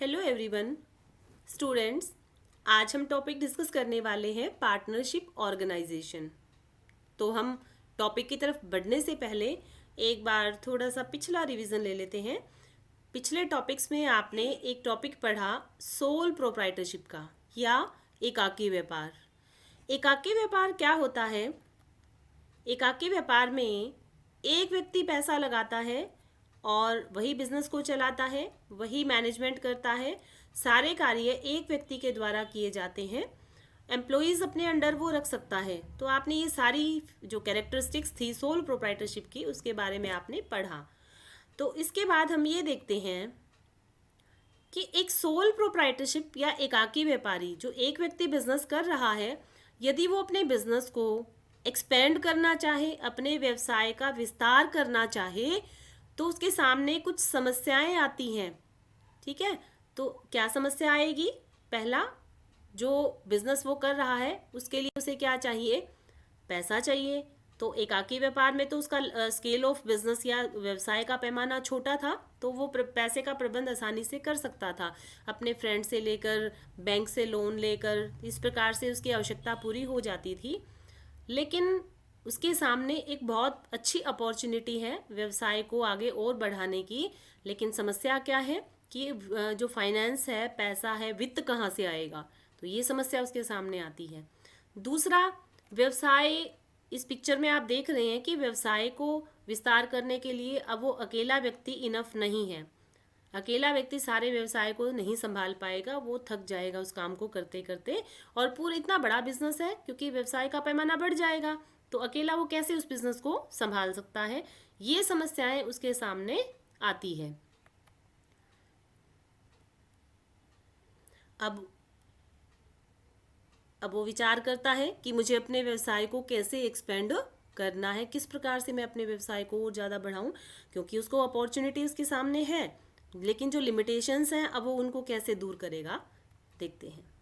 Hello everyone students. आज हम topic discuss करने वाले हैं पार्टनरशिप ऑर्गेनाइजेशन। तो हम टॉपिक की तरफ बढ़ने से पहले एक बार थोड़ा सा पिछला रिवीजन ले लेते हैं। पिछले टॉपिक्स में आपने एक टॉपिक पढ़ा सोल प्रोप्राइटरशिप का या एकाकी व्यापार। एकाकी व्यापार क्या होता है? एकाकी व्यापार में एक व्यक्ति पैसा लगाता है और वही बिजनेस को चलाता है, वही मैनेजमेंट करता है। सारे कार्य एक व्यक्ति के द्वारा किए जाते हैं। एम्प्लॉयज़ अपने अंडर वो रख सकता है। तो आपने ये सारी जो कैरेक्टरिस्टिक्स थी सोल प्रोप्राइटरशिप की, उसके बारे में आपने पढ़ा। तो इसके बाद हम ये देखते हैं कि एक सोल प्रोप्राइटरशिप या एकाकी व्यापारी जो एक व्यक्ति बिजनेस कर रहा है, यदि वो अपने बिजनेस को एक्सपेंड करना चाहे, अपने व्यवसाय का विस्तार करना चाहे, तो उसके सामने कुछ समस्याएं आती हैं। ठीक है, तो क्या समस्या आएगी? पहला, जो बिजनेस वो कर रहा है उसके लिए उसे क्या चाहिए? पैसा चाहिए। तो एकाकी व्यापार में तो उसका स्केल ऑफ बिजनेस या व्यवसाय का पैमाना छोटा था, तो वो पैसे का प्रबंध आसानी से कर सकता था। अपने फ्रेंड से लेकर, बैंक से लोन लेकर, इस प्रकार से उसकी आवश्यकता पूरी हो जाती थी। लेकिन उसके सामने एक बहुत अच्छी अपॉर्चुनिटी है व्यवसाय को आगे और बढ़ाने की। लेकिन समस्या क्या है कि जो फाइनेंस है, पैसा है, वित्त कहाँ से आएगा? तो ये समस्या उसके सामने आती है। दूसरा, व्यवसाय, इस पिक्चर में आप देख रहे हैं कि व्यवसाय को विस्तार करने के लिए अब वो अकेला व्यक्ति इनफ नहीं है। अकेला व्यक्ति सारे व्यवसाय को नहीं संभाल पाएगा, वो थक जाएगा उस काम को करते करते। और पूरा इतना बड़ा बिजनेस है, क्योंकि व्यवसाय का पैमाना बढ़ जाएगा, तो अकेला वो कैसे उस बिजनेस को संभाल सकता है? ये समस्याएं उसके सामने आती है। अब वो विचार करता है कि मुझे अपने व्यवसाय को कैसे एक्सपेंड करना है, किस प्रकार से मैं अपने व्यवसाय को और ज़्यादा बढ़ाऊं, क्योंकि उसको अपॉर्चुनिटी उसके सामने है, लेकिन जो लिमिटेशंस हैं अब वो उनको कैसे दूर करेगा, देखते हैं।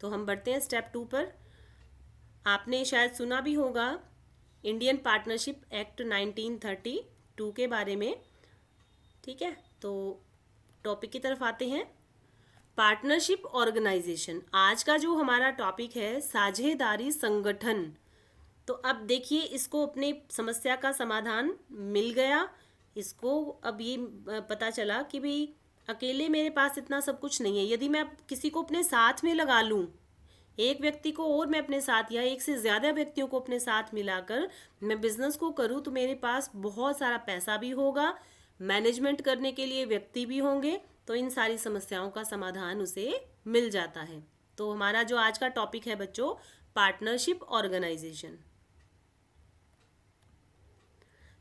तो हम बढ़ते हैं स्टेप 2 पर। आपने शायद सुना भी होगा इंडियन पार्टनरशिप एक्ट 1932 के बारे में। ठीक है, तो टॉपिक की तरफ आते हैं। पार्टनरशिप ऑर्गेनाइजेशन, आज का जो हमारा टॉपिक है साझेदारी संगठन। तो अब देखिए, इसको अपने समस्या का समाधान मिल गया। इसको अब ये पता चला कि भाई अकेले मेरे पास इतना सब कुछ नहीं है। यदि मैं किसी को अपने साथ में लगा लूँ, एक व्यक्ति को और मैं अपने साथ या एक से ज़्यादा व्यक्तियों को अपने साथ मिलाकर मैं बिजनेस को करूँ, तो मेरे पास बहुत सारा पैसा भी होगा, मैनेजमेंट करने के लिए व्यक्ति भी होंगे, तो इन सारी समस्याओं का समाधान उसे मिल जाता है। तो हमारा जो आज का टॉपिक है बच्चों, पार्टनरशिप ऑर्गेनाइजेशन।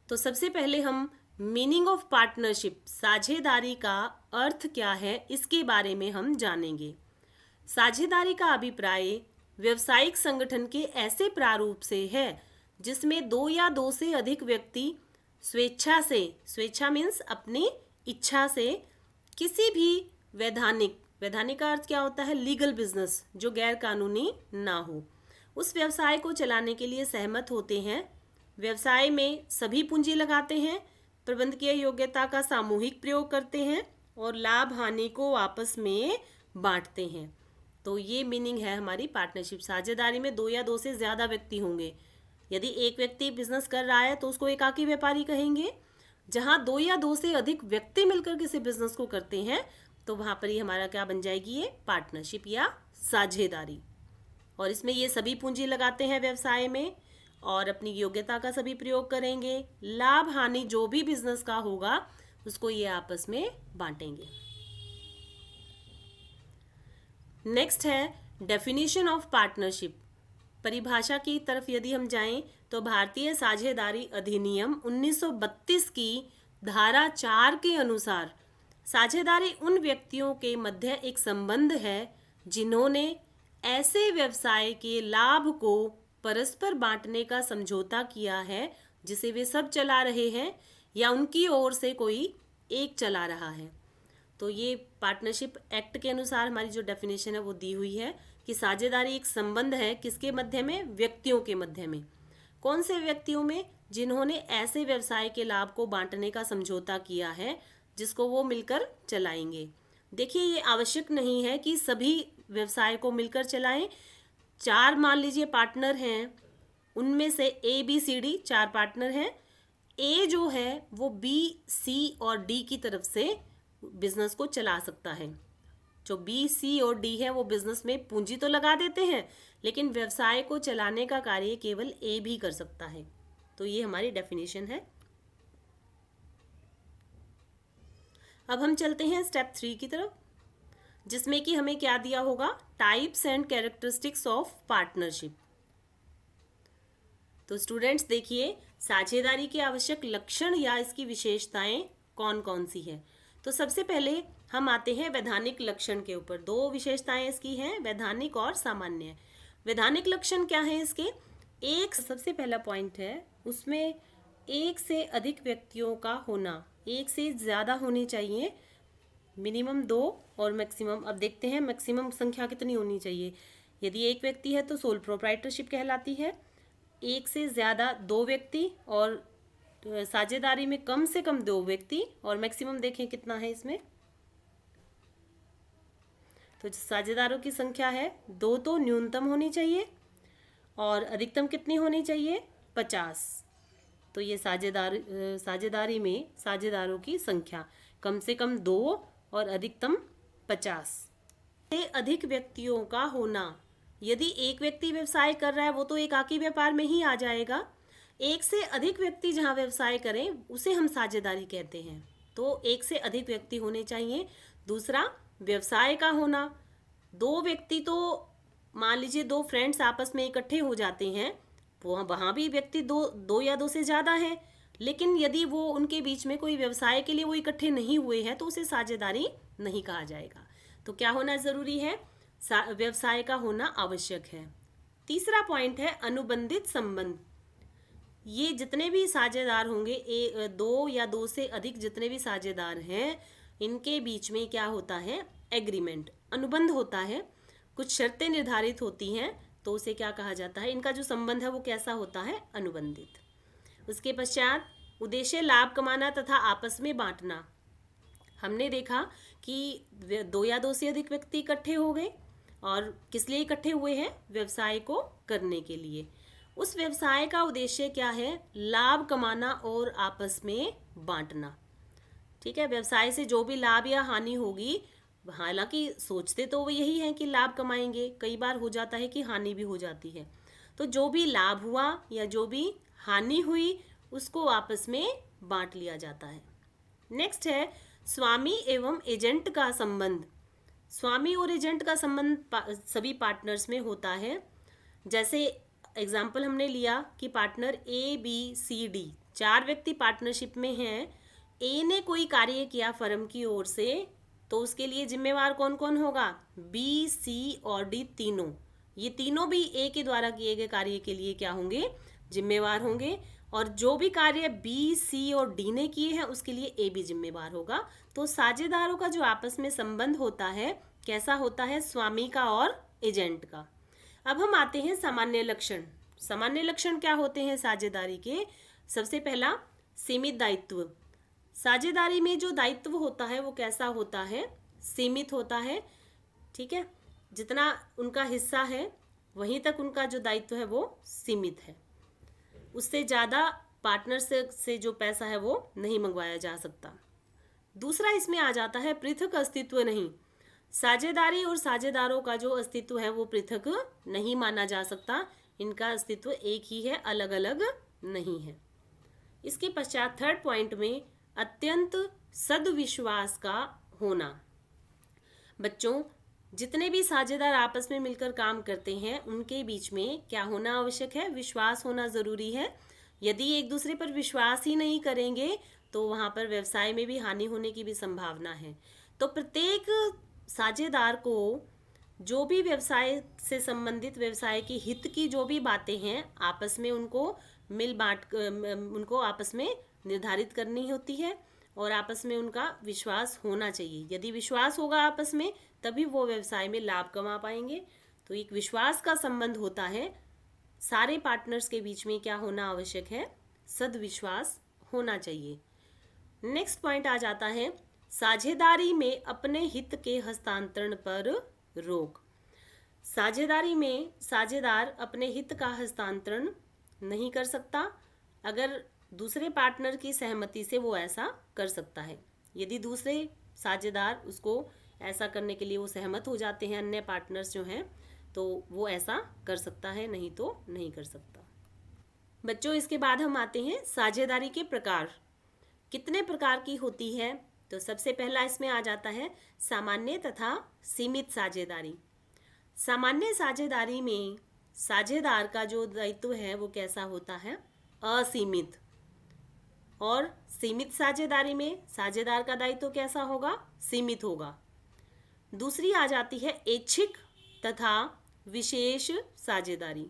तो सबसे पहले हम मीनिंग ऑफ पार्टनरशिप, साझेदारी का अर्थ क्या है, इसके बारे में हम जानेंगे। साझेदारी का अभिप्राय व्यवसायिक संगठन के ऐसे प्रारूप से है जिसमें दो या दो से अधिक व्यक्ति स्वेच्छा से, स्वेच्छा मीन्स अपनी इच्छा से, किसी भी वैधानिक का अर्थ क्या होता है? लीगल बिजनेस, जो गैर कानूनी ना हो, उस व्यवसाय को चलाने के लिए सहमत होते हैं। व्यवसाय में सभी पूंजी लगाते हैं, प्रबंधकीय योग्यता का सामूहिक प्रयोग करते हैं और लाभ हानि को आपस में बांटते हैं। तो ये मीनिंग है हमारी पार्टनरशिप। साझेदारी में दो या दो से ज़्यादा व्यक्ति होंगे। यदि एक व्यक्ति बिजनेस कर रहा है तो उसको एकाकी व्यापारी कहेंगे। जहाँ दो या दो से अधिक व्यक्ति मिलकर किसी बिजनेस को करते हैं, तो वहाँ पर ही हमारा क्या बन जाएगी? ये पार्टनरशिप या साझेदारी। और इसमें ये सभी पूंजी लगाते हैं व्यवसाय में और अपनी योग्यता का सभी प्रयोग करेंगे। लाभ हानि जो भी बिजनेस का होगा उसको ये आपस में बांटेंगे। नेक्स्ट है डेफिनेशन ऑफ पार्टनरशिप। परिभाषा की तरफ यदि हम जाएं तो भारतीय साझेदारी अधिनियम 1932 की धारा 4 के अनुसार साझेदारी उन व्यक्तियों के मध्य एक संबंध है जिन्होंने ऐसे व्यवसाय के लाभ को परस्पर बांटने का समझौता किया है जिसे वे सब चला रहे हैं या उनकी ओर से कोई एक चला रहा है। तो ये पार्टनरशिप एक्ट के अनुसार हमारी जो डेफिनेशन है वो दी हुई है कि साझेदारी एक संबंध है, किसके मध्य में? व्यक्तियों के मध्य में। कौन से व्यक्तियों में? जिन्होंने ऐसे व्यवसाय के लाभ को बांटने का समझौता किया है जिसको वो मिलकर चलाएंगे। देखिए, ये आवश्यक नहीं है कि सभी व्यवसाय को मिलकर चलाएं। 4 मान लीजिए पार्टनर हैं, उनमें से ABCD 4 पार्टनर हैं। ए जो है वो B, C और D की तरफ से बिजनेस को चला सकता है। जो B, C और D है वो बिजनेस में पूंजी तो लगा देते हैं, लेकिन व्यवसाय को चलाने का कार्य केवल A भी कर सकता है। तो ये हमारी डेफिनेशन है। अब हम चलते हैं स्टेप 3 की तरफ, जिसमें कि हमें क्या दिया होगा, types and characteristics of partnership. तो स्टूडेंट्स देखिए, साझेदारी के आवश्यक लक्षण या इसकी विशेषताएं कौन कौन सी है। तो सबसे पहले हम आते हैं वैधानिक लक्षण के ऊपर। 2 विशेषताएं इसकी हैं, वैधानिक और सामान्य। वैधानिक लक्षण क्या है इसके? एक सबसे पहला पॉइंट है, उसमें एक से अधिक व्यक्तियों का होना, एक से ज़्यादा होनी चाहिए, मिनिमम 2 और मैक्सिमम, अब देखते हैं मैक्सिमम संख्या कितनी होनी चाहिए। यदि एक व्यक्ति है तो सोल प्रोप्राइटरशिप कहलाती है। एक से ज़्यादा 2 व्यक्ति और साझेदारी में कम से कम 2 व्यक्ति, और मैक्सिमम देखें कितना है इसमें। तो साझेदारों की संख्या है 2 तो न्यूनतम होनी चाहिए, और अधिकतम कितनी होनी चाहिए? 50। तो ये साझेदारी में साझेदारों की संख्या कम से कम 2 और अधिकतम 50 से अधिक व्यक्तियों का होना। यदि एक व्यक्ति व्यवसाय कर रहा है वो तो एकाकी व्यापार में ही आ जाएगा। एक से अधिक व्यक्ति जहाँ व्यवसाय करें उसे हम साझेदारी कहते हैं। तो एक से अधिक व्यक्ति होने चाहिए। दूसरा, व्यवसाय का होना। 2 व्यक्ति तो मान लीजिए 2 फ्रेंड्स आपस में इकट्ठे हो जाते हैं, वहाँ भी व्यक्ति 2 या 2 से ज़्यादा है, लेकिन यदि वो उनके बीच में कोई व्यवसाय के लिए वो इकट्ठे नहीं हुए हैं तो उसे साझेदारी नहीं कहा जाएगा। तो क्या होना ज़रूरी है? व्यवसाय का होना आवश्यक है। तीसरा पॉइंट है अनुबंधित संबंध। ये जितने भी साझेदार होंगे, 2 या 2 से अधिक जितने भी साझेदार हैं, इनके बीच में क्या होता है? एग्रीमेंट, अनुबंध होता है। कुछ शर्तें निर्धारित होती हैं, तो उसे क्या कहा जाता है? इनका जो संबंध है वो कैसा होता है? अनुबंधित। उसके पश्चात उद्देश्य लाभ कमाना तथा आपस में बांटना। हमने देखा कि 2 या 2 से अधिक व्यक्ति इकट्ठे हो गए, और किस लिए इकट्ठे हुए हैं? व्यवसाय को करने के लिए। उस व्यवसाय का उद्देश्य क्या है? लाभ कमाना और आपस में बांटना। ठीक है, व्यवसाय से जो भी लाभ या हानि होगी, हालांकि सोचते तो वो यही है कि लाभ कमाएंगे, कई बार हो जाता है कि हानि भी हो जाती है। तो जो भी लाभ हुआ या जो भी हानि हुई उसको आपस में बांट लिया जाता है। नेक्स्ट है स्वामी एवं एजेंट का संबंध। स्वामी और एजेंट का संबंध सभी पार्टनर्स में होता है। जैसे एग्जाम्पल हमने लिया कि पार्टनर ABCD 4 व्यक्ति पार्टनरशिप में हैं। ए ने कोई कार्य किया फर्म की ओर से, तो उसके लिए जिम्मेवार कौन कौन होगा? B, C और D तीनों। ये तीनों भी ए के द्वारा किए गए कार्य के लिए क्या होंगे? जिम्मेवार होंगे। और जो भी कार्य B, C और D ने किए हैं उसके लिए ए भी जिम्मेवार होगा। तो साझेदारों का जो आपस में संबंध होता है कैसा होता है? स्वामी का और एजेंट का। अब हम आते हैं सामान्य लक्षण। सामान्य लक्षण क्या होते हैं साझेदारी के? सबसे पहला, सीमित दायित्व। साझेदारी में जो दायित्व होता है वो कैसा होता है? सीमित होता है। ठीक है, जितना उनका हिस्सा है वहीं तक उनका जो दायित्व है वो सीमित है। उससे ज़्यादा पार्टनर से जो पैसा है वो नहीं मंगवाया जा सकता। दूसरा इसमें आ जाता है पृथक अस्तित्व नहीं। साझेदारी और साझेदारों का जो अस्तित्व है वो पृथक नहीं माना जा सकता। इनका अस्तित्व एक ही है, अलग अलग नहीं है। इसके पश्चात थर्ड पॉइंट में अत्यंत सद्विश्वास का होना। बच्चों, जितने भी साझेदार आपस में मिलकर काम करते हैं उनके बीच में क्या होना आवश्यक है? विश्वास होना ज़रूरी है। यदि एक दूसरे पर विश्वास ही नहीं करेंगे तो वहाँ पर व्यवसाय में भी हानि होने की भी संभावना है। तो प्रत्येक साझेदार को जो भी व्यवसाय से संबंधित व्यवसाय की हित की जो भी बातें हैं आपस में उनको उनको आपस में निर्धारित करनी होती है, और आपस में उनका विश्वास होना चाहिए। यदि विश्वास होगा आपस में तभी वो व्यवसाय में लाभ कमा पाएंगे। तो एक विश्वास का संबंध होता है। सारे पार्टनर्स के बीच में क्या होना आवश्यक है? सद्विश्वास होना चाहिए। नेक्स्ट पॉइंट आ जाता है साझेदारी में अपने हित के हस्तांतरण पर रोक। साझेदारी में साझेदार अपने हित का हस्तांतरण नहीं कर सकता, अगर दूसरे पार्टनर की सहमति से वो ऐसा कर सकता है। यदि दूसरे साझेदार उसको ऐसा करने के लिए वो सहमत हो जाते हैं, अन्य पार्टनर्स जो हैं, तो वो ऐसा कर सकता है, नहीं तो नहीं कर सकता। बच्चों, इसके बाद हम आते हैं साझेदारी के प्रकार। कितने प्रकार की होती है? तो सबसे पहला इसमें आ जाता है सामान्य तथा सीमित साझेदारी। सामान्य साझेदारी में साझेदार का जो दायित्व है वो कैसा होता है? असीमित। और सीमित साझेदारी में साझेदार का दायित्व कैसा होगा? सीमित होगा। दूसरी आ जाती है ऐच्छिक तथा विशेष साझेदारी।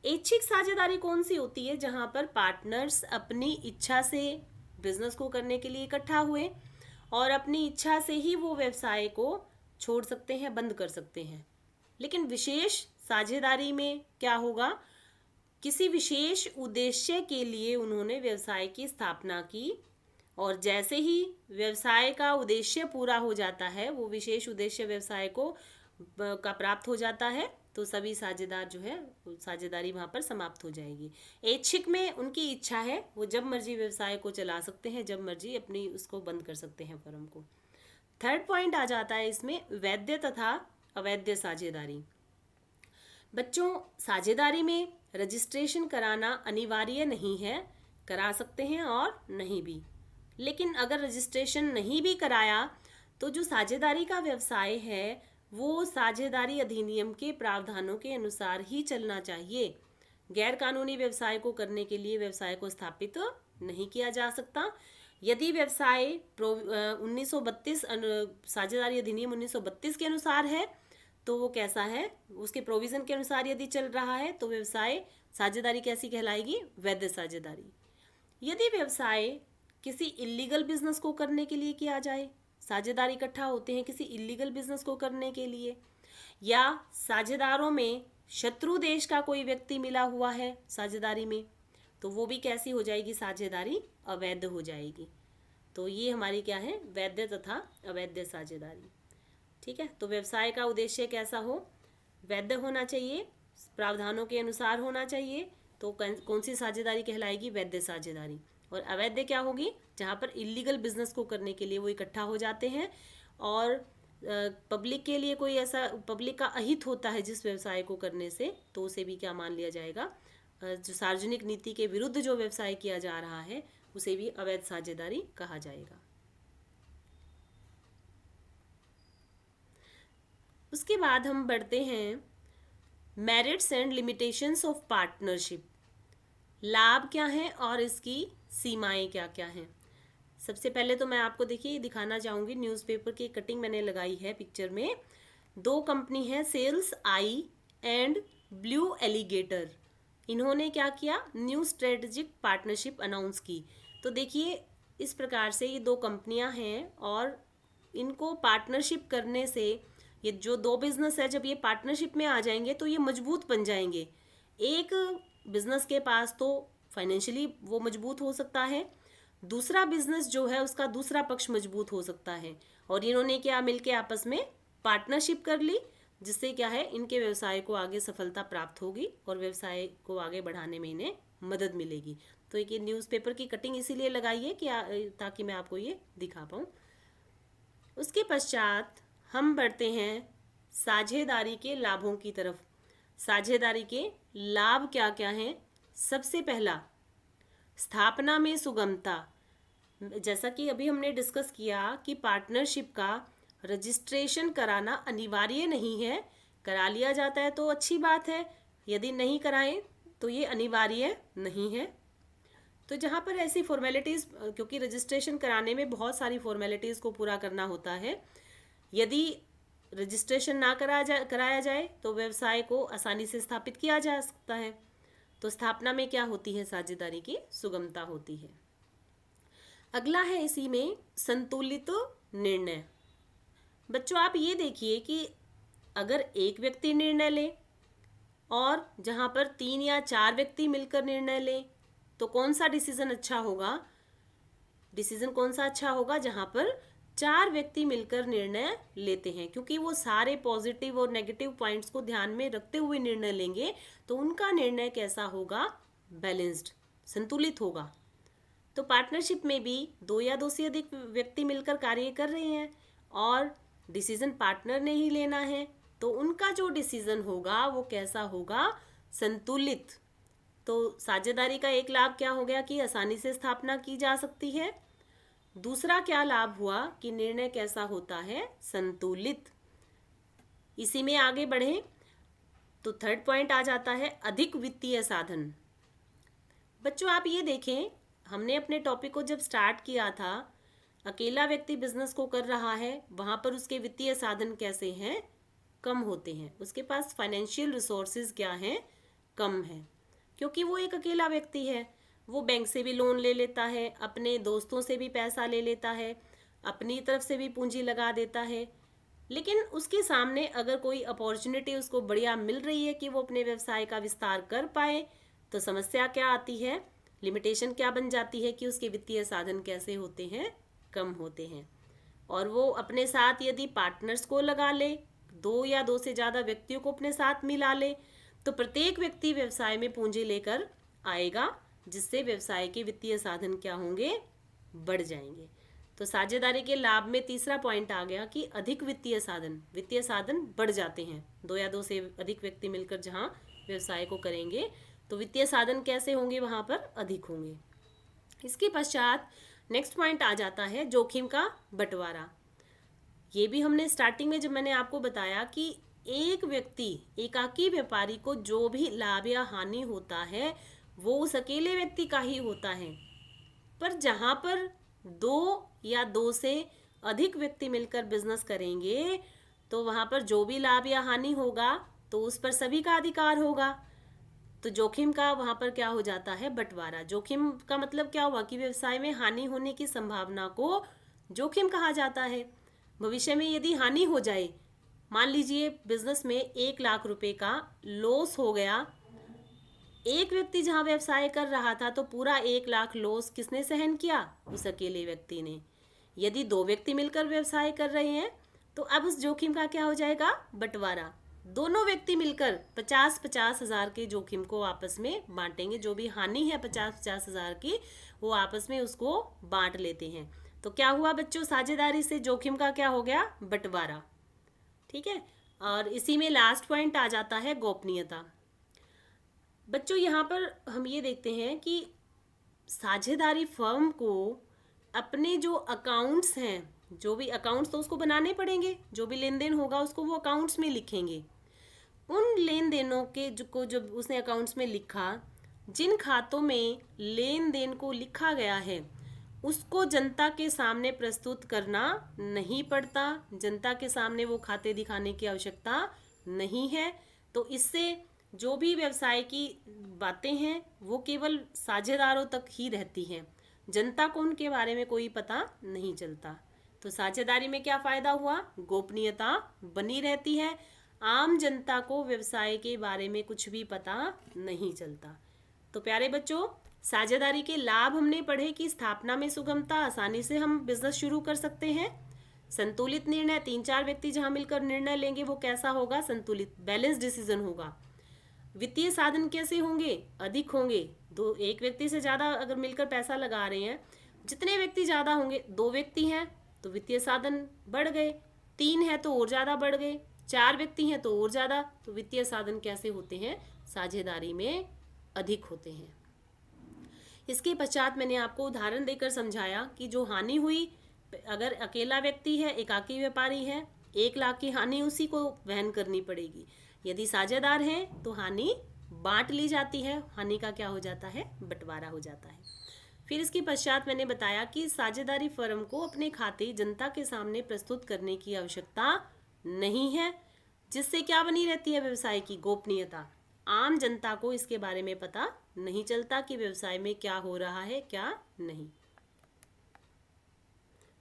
ऐच्छिक साझेदारी कौन सी होती है? जहां पर पार्टनर्स अपनी इच्छा से बिजनेस को करने के लिए इकट्ठा हुए और अपनी इच्छा से ही वो व्यवसाय को छोड़ सकते हैं, बंद कर सकते हैं। लेकिन विशेष साझेदारी में क्या होगा? किसी विशेष उद्देश्य के लिए उन्होंने व्यवसाय की स्थापना की और जैसे ही व्यवसाय का उद्देश्य पूरा हो जाता है, वो विशेष उद्देश्य व्यवसाय को का प्राप्त हो जाता है, तो सभी साझेदार जो है साझेदारी वहाँ पर समाप्त हो जाएगी। ऐच्छिक में उनकी इच्छा है, वो जब मर्जी व्यवसाय को चला सकते हैं, जब मर्जी अपनी उसको बंद कर सकते हैं फर्म को। थर्ड पॉइंट आ जाता है इसमें वैध तथा अवैध साझेदारी। बच्चों, साझेदारी में रजिस्ट्रेशन कराना अनिवार्य नहीं है, करा सकते हैं और नहीं भी। लेकिन अगर रजिस्ट्रेशन नहीं भी कराया तो जो साझेदारी का व्यवसाय है वो साझेदारी अधिनियम के प्रावधानों के अनुसार ही चलना चाहिए। गैर कानूनी व्यवसाय को करने के लिए व्यवसाय को स्थापित नहीं किया जा सकता। यदि व्यवसाय 1932 साझेदारी अधिनियम 1932 के अनुसार है तो वो कैसा है? उसके प्रोविजन के अनुसार यदि चल रहा है तो व्यवसाय साझेदारी कैसी कहलाएगी? वैध साझेदारी। यदि व्यवसाय किसी इल्लीगल बिजनेस को करने के लिए किया जाए, साझेदार इकट्ठा होते हैं किसी इल्लीगल बिजनेस को करने के लिए, या साझेदारों में शत्रु देश का कोई व्यक्ति मिला हुआ है साझेदारी में, तो वो भी कैसी हो जाएगी? साझेदारी अवैध हो जाएगी। तो ये हमारी क्या है? वैध तथा अवैध साझेदारी। ठीक है, तो व्यवसाय का उद्देश्य कैसा हो? वैध होना चाहिए, प्रावधानों के अनुसार होना चाहिए, तो कौन सी साझेदारी कहलाएगी? वैध साझेदारी। और अवैध क्या होगी? जहाँ पर इलीगल बिजनेस को करने के लिए वो इकट्ठा हो जाते हैं और पब्लिक के लिए कोई ऐसा पब्लिक का अहित होता है जिस व्यवसाय को करने से, तो उसे भी क्या मान लिया जाएगा? जो सार्वजनिक नीति के विरुद्ध जो व्यवसाय किया जा रहा है उसे भी अवैध साझेदारी कहा जाएगा। उसके बाद हम बढ़ते हैं merits and limitations of partnership. लाभ क्या हैं और इसकी सीमाएं क्या क्या हैं? सबसे पहले तो मैं आपको देखिए दिखाना चाहूँगी, न्यूज़पेपर की कटिंग मैंने लगाई है पिक्चर में। दो कंपनी है sales I and blue alligator. इन्होंने क्या किया? न्यू स्ट्रेटेजिक पार्टनरशिप अनाउंस की। तो देखिए इस प्रकार से ये दो कंपनियां हैं और इनको पार्टनरशिप करने से ये जो दो बिजनेस है जब ये पार्टनरशिप में आ जाएंगे तो ये मजबूत बन जाएंगे। एक बिजनेस के पास तो फाइनेंशियली वो मजबूत हो सकता है, दूसरा बिजनेस जो है उसका दूसरा पक्ष मजबूत हो सकता है। और इन्होंने क्या मिलके आपस में पार्टनरशिप कर ली, जिससे क्या है इनके व्यवसाय को आगे सफलता प्राप्त होगी और व्यवसाय को आगे बढ़ाने में इन्हें मदद मिलेगी। तो एक ये न्यूज़पेपर की कटिंग इसीलिए लगाई है कि ताकि मैं आपको ये दिखा पाऊँ। उसके पश्चात हम बढ़ते हैं साझेदारी के लाभों की तरफ। साझेदारी के लाभ क्या क्या हैं? सबसे पहला, स्थापना में सुगमता। जैसा कि अभी हमने डिस्कस किया कि पार्टनरशिप का रजिस्ट्रेशन कराना अनिवार्य नहीं है, करा लिया जाता है तो अच्छी बात है, यदि नहीं कराएं तो ये अनिवार्य नहीं है। तो जहाँ पर ऐसी फॉर्मेलिटीज़, क्योंकि रजिस्ट्रेशन कराने में बहुत सारी फॉर्मेलिटीज़ को पूरा करना होता है, यदि रजिस्ट्रेशन ना कराया जाए तो व्यवसाय को आसानी से स्थापित किया जा सकता है। तो स्थापना में क्या होती है? साझेदारी की सुगमता होती है। अगला है इसी में संतुलित निर्णय। बच्चों आप ये देखिए कि अगर एक व्यक्ति निर्णय ले और जहाँ पर 3 या 4 व्यक्ति मिलकर निर्णय लें तो कौन सा डिसीजन अच्छा होगा? डिसीजन कौन सा अच्छा होगा? जहां पर 4 व्यक्ति मिलकर निर्णय लेते हैं, क्योंकि वो सारे पॉजिटिव और नेगेटिव पॉइंट्स को ध्यान में रखते हुए निर्णय लेंगे, तो उनका निर्णय कैसा होगा? बैलेंस्ड, संतुलित होगा। तो पार्टनरशिप में भी 2 या 2 से अधिक व्यक्ति मिलकर कार्य कर रहे हैं और डिसीजन पार्टनर ने ही लेना है, तो उनका जो डिसीजन होगा वो कैसा होगा? संतुलित। तो साझेदारी का एक लाभ क्या हो गया कि आसानी से स्थापना की जा सकती है। दूसरा क्या लाभ हुआ कि निर्णय कैसा होता है? संतुलित। इसी में आगे बढ़े तो थर्ड पॉइंट आ जाता है अधिक वित्तीय साधन। बच्चों आप ये देखें, हमने अपने टॉपिक को जब स्टार्ट किया था, अकेला व्यक्ति बिजनेस को कर रहा है, वहां पर उसके वित्तीय साधन कैसे हैं? कम होते हैं। उसके पास फाइनेंशियल रिसोर्सेज क्या हैं? कम है, क्योंकि वो एक अकेला व्यक्ति है। वो बैंक से भी लोन ले लेता है, अपने दोस्तों से भी पैसा ले लेता है, अपनी तरफ से भी पूंजी लगा देता है, लेकिन उसके सामने अगर कोई अपॉर्चुनिटी उसको बढ़िया मिल रही है कि वो अपने व्यवसाय का विस्तार कर पाए, तो समस्या क्या आती है? लिमिटेशन क्या बन जाती है कि उसके वित्तीय साधन कैसे होते हैं? कम होते हैं। और वो अपने साथ यदि पार्टनर्स को लगा ले, 2 या 2 से ज़्यादा व्यक्तियों को अपने साथ मिला ले, तो प्रत्येक व्यक्ति व्यवसाय में पूंजी लेकर आएगा, जिससे व्यवसाय के वित्तीय साधन क्या होंगे? बढ़ जाएंगे। तो साझेदारी के लाभ में तीसरा पॉइंट आ गया कि अधिक वित्तीय साधन बढ़ जाते हैं। 2 या 2 से अधिक व्यक्ति मिलकर जहां व्यवसाय को करेंगे, तो वित्तीय साधन कैसे होंगे? वहां पर अधिक होंगे। इसके पश्चात नेक्स्ट पॉइंट आ जाता है जोखिम का बंटवारा। ये भी हमने स्टार्टिंग में जब मैंने आपको बताया कि एक व्यक्ति, एकाकी व्यापारी को जो भी लाभ या हानि होता है वो उस अकेले व्यक्ति का ही होता है, पर जहां पर 2 या 2 से अधिक व्यक्ति मिलकर बिजनेस करेंगे, तो वहां पर जो भी लाभ या हानि होगा तो उस पर सभी का अधिकार होगा। तो जोखिम का वहां पर क्या हो जाता है? बंटवारा। जोखिम का मतलब क्या हुआ कि व्यवसाय में हानि होने की संभावना को जोखिम कहा जाता है। भविष्य में यदि हानि हो जाए, मान लीजिए बिजनेस में 1 लाख रुपए का लॉस हो गया, एक व्यक्ति जहां व्यवसाय कर रहा था, तो पूरा 1 लाख लॉस किसने सहन किया? उस अकेले व्यक्ति ने। यदि 2 व्यक्ति मिलकर व्यवसाय कर रहे हैं, तो अब उस जोखिम का क्या हो जाएगा? बंटवारा। दोनों व्यक्ति मिलकर 50-50 हजार के जोखिम को आपस में बांटेंगे। जो भी हानि है 50-50 हजार की, वो आपस में उसको बांट लेते हैं। तो क्या हुआ बच्चों? साझेदारी से जोखिम का क्या हो गया? बंटवारा। ठीक है। और इसी में लास्ट पॉइंट आ जाता है गोपनीयता। बच्चों यहाँ पर हम ये देखते हैं कि साझेदारी फर्म को अपने जो अकाउंट्स हैं, जो भी अकाउंट्स तो उसको बनाने पड़ेंगे, जो भी लेन देन होगा उसको वो अकाउंट्स में लिखेंगे। उन लेन देनों के जो जब उसने अकाउंट्स में लिखा, जिन खातों में लेन देन को लिखा गया है उसको जनता के सामने प्रस्तुत करना नहीं पड़ता। जनता के सामने वो खाते दिखाने की आवश्यकता नहीं है। तो इससे जो भी व्यवसाय की बातें हैं वो केवल साझेदारों तक ही रहती हैं, जनता को उनके बारे में कोई पता नहीं चलता। तो साझेदारी में क्या फायदा हुआ? गोपनीयता बनी रहती है, आम जनता को व्यवसाय के बारे में कुछ भी पता नहीं चलता। तो प्यारे बच्चों, साझेदारी के लाभ हमने पढ़े कि स्थापना में सुगमता, आसानी से हम बिजनेस शुरू कर सकते हैं। संतुलित निर्णय, 3-4 व्यक्ति जहां मिलकर निर्णय लेंगे वो कैसा होगा? संतुलित, बैलेंस डिसीजन होगा। वित्तीय साधन कैसे होंगे? अधिक होंगे। एक व्यक्ति से ज्यादा अगर मिलकर पैसा लगा रहे हैं, जितने व्यक्ति ज्यादा होंगे, 2 व्यक्ति हैं तो वित्तीय साधन बढ़ गए, 3 है तो और ज्यादा बढ़ गए, 4 व्यक्ति हैं तो और ज्यादा। तो वित्तीय साधन कैसे होते हैं? साझेदारी में अधिक होते हैं। इसके पश्चात मैंने आपको उदाहरण देकर समझाया कि जो हानि हुई, अगर अकेला व्यक्ति है, एकाकी व्यापारी है, 1 लाख की हानि उसी को वहन करनी पड़ेगी। यदि साझेदार हैं तो हानि बांट ली जाती है, हानि का क्या हो जाता है? बंटवारा हो जाता है। फिर इसके पश्चात मैंने बताया कि साझेदारी फर्म को अपने खाते जनता के सामने प्रस्तुत करने की आवश्यकता नहीं है, जिससे क्या बनी रहती है? व्यवसाय की गोपनीयता। आम जनता को इसके बारे में पता नहीं चलता कि व्यवसाय में क्या हो रहा है, क्या नहीं।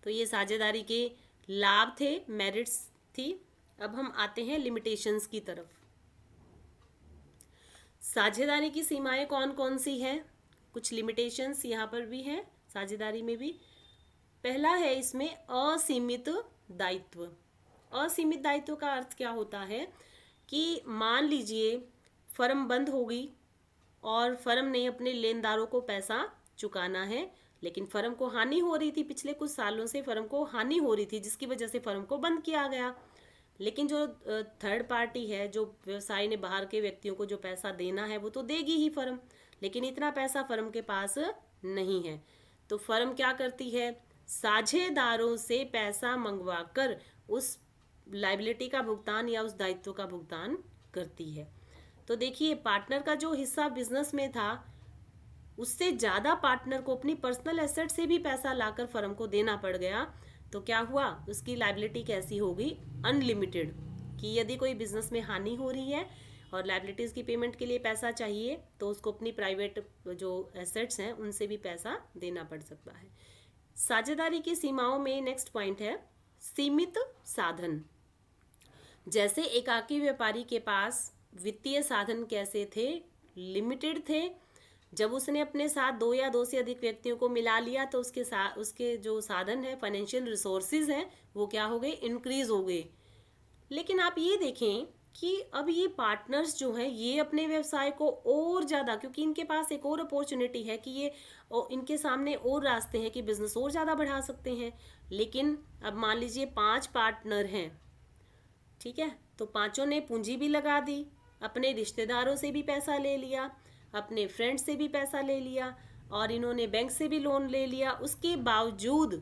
तो ये साझेदारी के लाभ थे, मेरिट्स थी। अब हम आते हैं लिमिटेशंस की तरफ। साझेदारी की सीमाएं कौन कौन सी हैं? कुछ लिमिटेशंस यहाँ पर भी हैं साझेदारी में भी। पहला है इसमें असीमित दायित्व। असीमित दायित्व का अर्थ क्या होता है कि मान लीजिए फर्म बंद हो गई और फर्म ने अपने लेनदारों को पैसा चुकाना है, लेकिन फर्म को हानि हो रही थी, पिछले कुछ सालों से फर्म को हानि हो रही थी जिसकी वजह से फर्म को बंद किया गया। लेकिन जो थर्ड पार्टी है, जो व्यवसाय ने बाहर के व्यक्तियों को जो पैसा देना है वो तो देगी ही फर्म, लेकिन इतना पैसा फर्म के पास नहीं है। तो फर्म क्या करती है, साझेदारों से पैसा मंगवा कर उस लायबिलिटी का भुगतान या उस दायित्व का भुगतान करती है। तो देखिए पार्टनर का जो हिस्सा बिजनेस में था उससे ज़्यादा पार्टनर को अपनी पर्सनल एसेट से भी पैसा लाकर फर्म को देना पड़ गया। तो क्या हुआ, उसकी लायबिलिटी कैसी हो गई, अनलिमिटेड, कि यदि कोई बिजनेस में हानि हो रही है और लायबिलिटीज़ की पेमेंट के लिए पैसा चाहिए तो उसको अपनी प्राइवेट जो एसेट्स हैं उनसे भी पैसा देना पड़ सकता है। साझेदारी की सीमाओं में नेक्स्ट पॉइंट है सीमित साधन। जैसे एकाकी व्यापारी के पास वित्तीय साधन कैसे थे, लिमिटेड थे। जब उसने अपने साथ 2 या 2 से अधिक व्यक्तियों को मिला लिया तो उसके जो साधन है, फाइनेंशियल रिसोर्सेज हैं, वो क्या हो गए, इंक्रीज हो गए। लेकिन आप ये देखें कि अब ये पार्टनर्स जो हैं ये अपने व्यवसाय को और ज़्यादा, क्योंकि इनके पास एक और अपॉर्चुनिटी है कि ये इनके सामने और रास्ते हैं कि बिजनेस और ज़्यादा बढ़ा सकते हैं। लेकिन अब मान लीजिए 5 पार्टनर हैं, ठीक है, तो पांचों ने पूंजी भी लगा दी, अपने रिश्तेदारों से भी पैसा ले लिया, अपने फ्रेंड से भी पैसा ले लिया और इन्होंने बैंक से भी लोन ले लिया। उसके बावजूद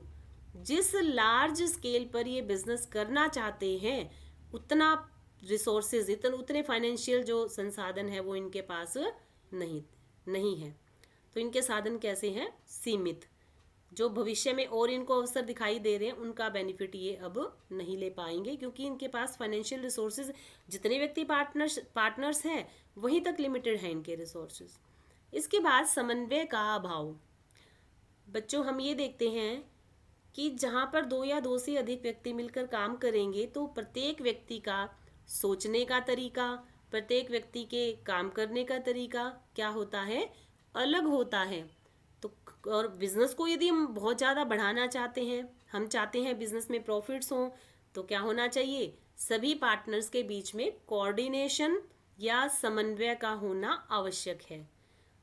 जिस लार्ज स्केल पर ये बिजनेस करना चाहते हैं उतना रिसोर्सेज, उतने फाइनेंशियल जो संसाधन है वो इनके पास नहीं है। तो इनके साधन कैसे हैं, सीमित। जो भविष्य में और इनको अवसर दिखाई दे रहे हैं उनका बेनिफिट ये अब नहीं ले पाएंगे, क्योंकि इनके पास फाइनेंशियल रिसोर्सेज, जितने व्यक्ति पार्टनर्स हैं वहीं तक लिमिटेड हैं इनके रिसोर्सेज। इसके बाद समन्वय का अभाव। बच्चों हम ये देखते हैं कि जहाँ पर 2 या 2 से अधिक व्यक्ति मिलकर काम करेंगे तो प्रत्येक व्यक्ति का सोचने का तरीका, प्रत्येक व्यक्ति के काम करने का तरीका क्या होता है, अलग होता है। तो और बिजनेस को यदि हम बहुत ज़्यादा बढ़ाना चाहते हैं, हम चाहते हैं बिजनेस में प्रॉफिट्स हों, तो क्या होना चाहिए, सभी पार्टनर्स के बीच में कोऑर्डिनेशन या समन्वय का होना आवश्यक है।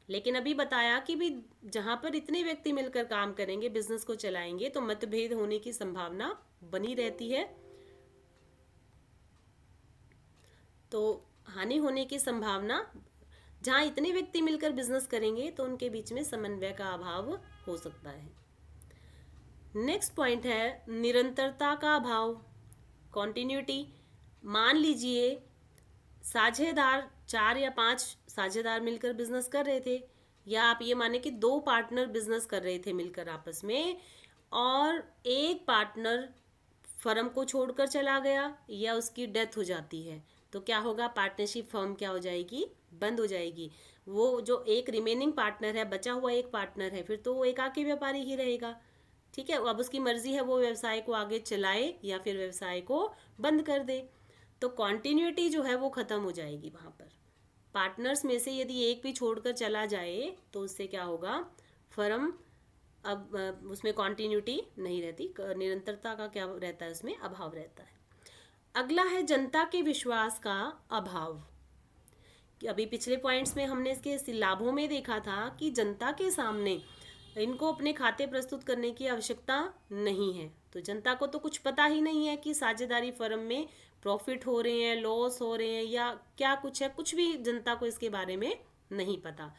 लेकिन अभी बताया कि भी जहाँ पर इतने व्यक्ति मिलकर काम करेंगे, बिजनेस को चलाएंगे, तो मतभेद होने की संभावना बनी रहती है, तो हानि होने की संभावना, जहाँ इतने व्यक्ति मिलकर बिजनेस करेंगे तो उनके बीच में समन्वय का अभाव हो सकता है। नेक्स्ट पॉइंट है निरंतरता का अभाव, कॉन्टिन्यूटी। मान लीजिए साझेदार 4 या 5 साझेदार मिलकर बिजनेस कर रहे थे, या आप ये माने कि 2 पार्टनर बिजनेस कर रहे थे मिलकर आपस में, और एक पार्टनर फर्म को छोड़कर चला गया या उसकी डेथ हो जाती है, तो क्या होगा, पार्टनरशिप फर्म क्या हो जाएगी, बंद हो जाएगी। वो जो एक रिमेनिंग पार्टनर है, बचा हुआ एक पार्टनर है, फिर तो वो एकाकी व्यापारी ही रहेगा, ठीक है। अब उसकी मर्जी है वो व्यवसाय को आगे चलाए या फिर व्यवसाय को बंद कर दे। तो कॉन्टिन्यूटी जो है वो खत्म हो जाएगी वहाँ पर। पार्टनर्स में से यदि एक भी छोड़कर चला जाए तो उससे क्या होगा, फर्म अब उसमें कॉन्टिन्यूटी नहीं रहती, निरंतरता का क्या रहता है, उसमें अभाव रहता है। अगला है जनता के विश्वास का अभाव। अभी पिछले पॉइंट्स में हमने इसके लाभों में देखा था कि जनता के सामने इनको अपने खाते प्रस्तुत करने की आवश्यकता नहीं है, तो जनता को तो कुछ पता ही नहीं है कि साझेदारी फर्म में प्रॉफिट हो रहे हैं, लॉस हो रहे हैं या क्या कुछ है, कुछ भी जनता को इसके बारे में नहीं पता।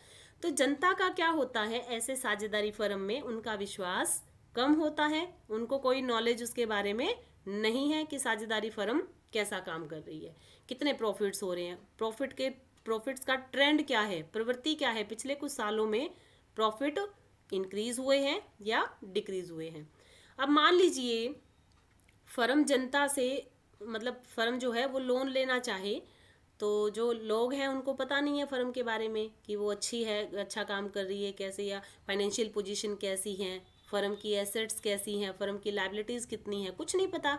तो जनता का क्या होता है, ऐसे साझेदारी फर्म में उनका विश्वास कम होता है, उनको कोई नॉलेज उसके बारे में नहीं है कि साझेदारी फर्म कैसा काम कर रही है, कितने प्रॉफिट्स हो रहे हैं, प्रॉफिट्स का ट्रेंड क्या है, प्रवृत्ति क्या है, पिछले कुछ सालों में प्रॉफिट इंक्रीज हुए हैं या डिक्रीज हुए हैं। अब मान लीजिए फर्म जनता से, मतलब फर्म जो है वो लोन लेना चाहे, तो जो लोग हैं उनको पता नहीं है फर्म के बारे में कि वो अच्छी है, अच्छा काम कर रही है कैसे, या फाइनेंशियल पोजीशन कैसी है, फर्म की एसेट्स कैसी हैं, फर्म की लायबिलिटीज़ कितनी हैं, कुछ नहीं पता।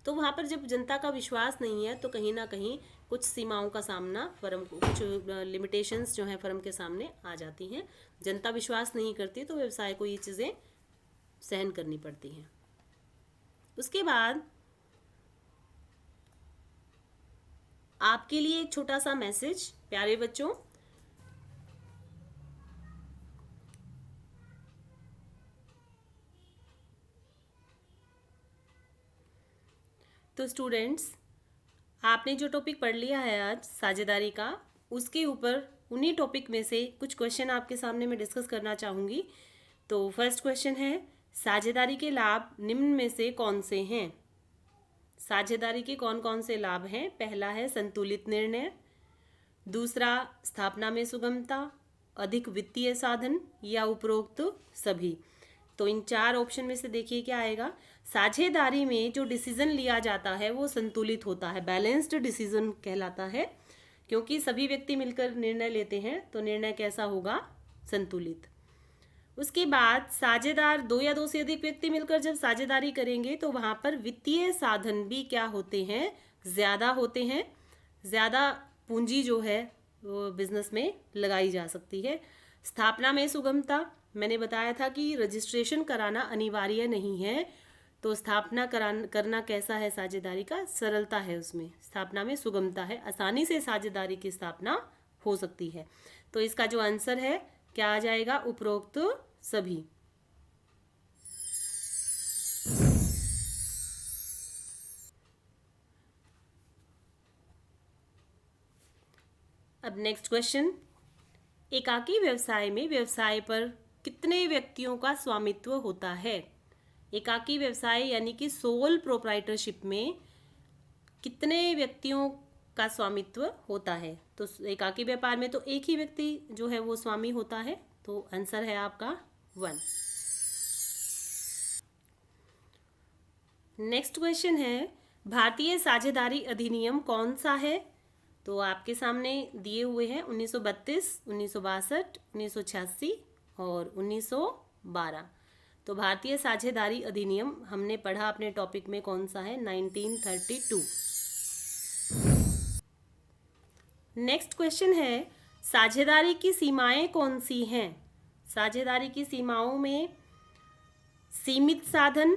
तो वहाँ पर जब जनता का विश्वास नहीं है तो कहीं ना कहीं कुछ सीमाओं का सामना फर्म को, कुछ लिमिटेशंस जो हैं फर्म के सामने आ जाती हैं। जनता विश्वास नहीं करती तो व्यवसाय को ये चीज़ें सहन करनी पड़ती हैं। उसके बाद आपके लिए एक छोटा सा मैसेज, प्यारे बच्चों। तो स्टूडेंट्स, आपने जो टॉपिक पढ़ लिया है आज साझेदारी का, उसके ऊपर उन्हीं टॉपिक में से कुछ क्वेश्चन आपके सामने मैं डिस्कस करना चाहूँगी। तो फर्स्ट क्वेश्चन है, साझेदारी के लाभ निम्न में से कौन से हैं? साझेदारी के कौन कौन से लाभ हैं? पहला है संतुलित निर्णय, दूसरा स्थापना में सुगमता, अधिक वित्तीय साधन, या उपरोक्त सभी। तो इन चार ऑप्शन में से देखिए क्या आएगा। साझेदारी में जो डिसीजन लिया जाता है वो संतुलित होता है, बैलेंस्ड डिसीजन कहलाता है, क्योंकि सभी व्यक्ति मिलकर निर्णय लेते हैं तो निर्णय कैसा होगा? संतुलित। उसके बाद साझेदार, दो या दो से अधिक व्यक्ति मिलकर जब साझेदारी करेंगे तो वहाँ पर वित्तीय साधन भी क्या होते हैं? ज़्यादा होते हैं। ज़्यादा पूंजी जो है वो बिजनेस में लगाई जा सकती है। स्थापना में सुगमता, मैंने बताया था कि रजिस्ट्रेशन कराना अनिवार्य नहीं है, तो स्थापना करना कैसा है साझेदारी का? सरलता है उसमें, स्थापना में सुगमता है, आसानी से साझेदारी की स्थापना हो सकती है। तो इसका जो आंसर है क्या आ जाएगा? उपरोक्त सभी। अब नेक्स्ट क्वेश्चन, एकाकी व्यवसाय में व्यवसाय पर कितने व्यक्तियों का स्वामित्व होता है? एकाकी व्यवसाय यानी कि सोल प्रोप्राइटरशिप में कितने व्यक्तियों का स्वामित्व होता है? तो एकाकी व्यापार में तो एक ही व्यक्ति जो है वो स्वामी होता है, तो आंसर है आपका 1। नेक्स्ट क्वेश्चन है, भारतीय साझेदारी अधिनियम कौन सा है? तो आपके सामने दिए हुए हैं 1932, 1962, 1986 और 1912। तो भारतीय साझेदारी अधिनियम हमने पढ़ा अपने टॉपिक में, कौन सा है? 1932। नेक्स्ट क्वेश्चन है, साझेदारी की सीमाएं कौन सी हैं? साझेदारी की सीमाओं में सीमित साधन,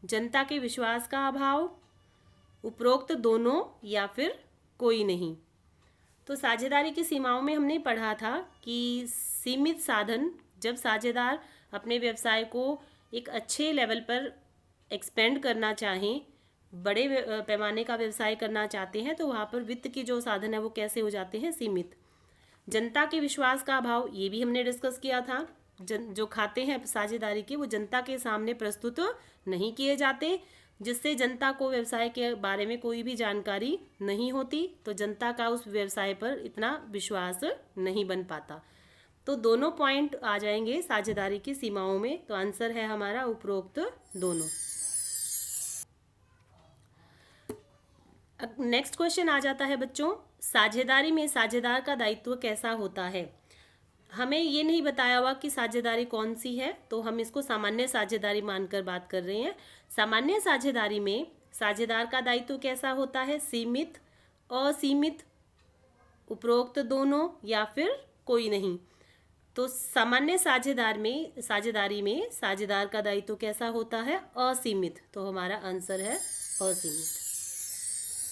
जनता के विश्वास का अभाव, उपरोक्त दोनों, या फिर कोई नहीं। तो साझेदारी की सीमाओं में हमने पढ़ा था कि सीमित साधन, जब साझेदार अपने व्यवसाय को एक अच्छे लेवल पर एक्सपेंड करना चाहें, बड़े पैमाने का व्यवसाय करना चाहते हैं, तो वहाँ पर वित्त के जो साधन है वो कैसे हो जाते हैं? सीमित। जनता के विश्वास का अभाव, ये भी हमने डिस्कस किया था। जो खाते हैं साझेदारी के वो जनता के सामने प्रस्तुत नहीं किए जाते, जिससे जनता को व्यवसाय के बारे में कोई भी जानकारी नहीं होती, तो जनता का उस व्यवसाय पर इतना विश्वास नहीं बन पाता। तो दोनों पॉइंट आ जाएंगे साझेदारी की सीमाओं में, तो आंसर है हमारा उपरोक्त दोनों। नेक्स्ट क्वेश्चन आ जाता है बच्चों, साझेदारी में साझेदार का दायित्व कैसा होता है? हमें ये नहीं बताया हुआ कि साझेदारी कौन सी है, तो हम इसको सामान्य साझेदारी मानकर बात कर रहे हैं। सामान्य साझेदारी में साझेदार का दायित्व कैसा होता है? सीमित, असीमित, उपरोक्त दोनों, या फिर कोई नहीं। तो सामान्य साझेदारी में साझेदार का दायित्व कैसा होता है? असीमित। तो हमारा आंसर है असीमित।